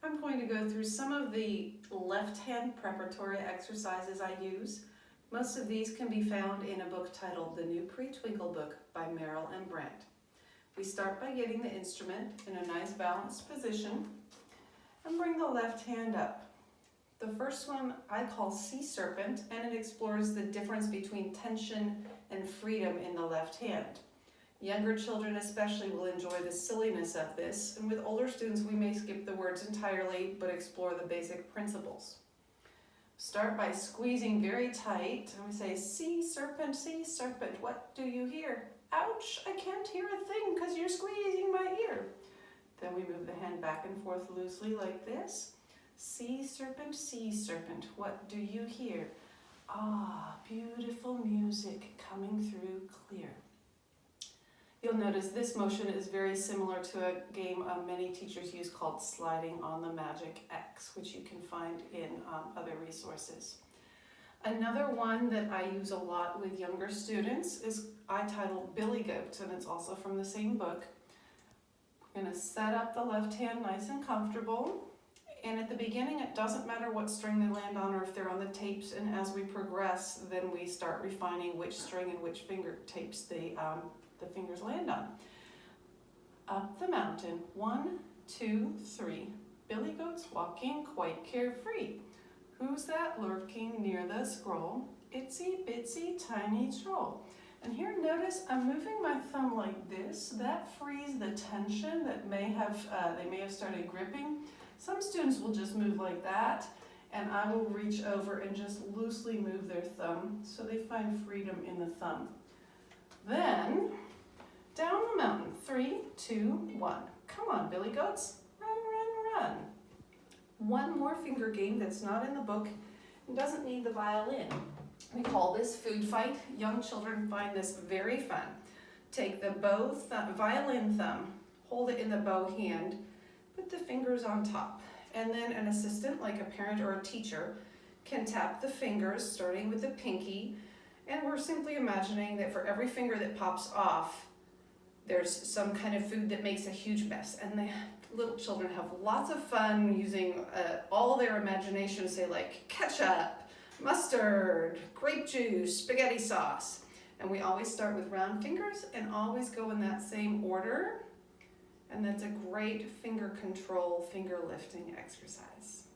I'm going to go through some of the left-hand preparatory exercises I use. Most of these can be found in a book titled The New Pre-Twinkle Book by Merrill and Brandt. We start by getting the instrument in a nice balanced position and bring the left hand up. The first one I call Sea Serpent, and it explores the difference between tension and freedom in the left hand. Younger children especially will enjoy the silliness of this, and with older students we may skip the words entirely but explore the basic principles. Start by squeezing very tight, and we say, sea serpent, what do you hear? Ouch, I can't hear a thing because you're squeezing my ear. Then we move the hand back and forth loosely like this. Sea serpent, what do you hear? Ah, beautiful music coming through clear. You'll notice this motion is very similar to a game many teachers use called Sliding on the Magic X, which you can find in other resources. Another one that I use a lot with younger students is I titled Billy Goat, and it's also from the same book. We're going to set up the left hand nice and comfortable. And at the beginning, it doesn't matter what string they land on or if they're on the tapes, and as we progress, then we start refining which string and which finger tapes the fingers land on. Up the mountain, 1, 2, 3. Billy Goat's walking quite carefree. Who's that lurking near the scroll? Itsy bitsy tiny troll. And here notice I'm moving my thumb like this. That frees the tension that they may have started gripping. Some students will just move like that, and I will reach over and just loosely move their thumb so they find freedom in the thumb. Then, down the mountain, 3, 2, 1. Come on, Billy Goats, run, run, run. One more finger game that's not in the book and doesn't need the violin. We call this food fight. Young children find this very fun. Take the violin thumb, hold it in the bow hand, put the fingers on top, and then an assistant, like a parent or a teacher, can tap the fingers, starting with the pinky, and we're simply imagining that for every finger that pops off, there's some kind of food that makes a huge mess, and the little children have lots of fun using all their imagination, say like ketchup, mustard, grape juice, spaghetti sauce, and we always start with round fingers and always go in that same order. And that's a great finger control, finger lifting exercise.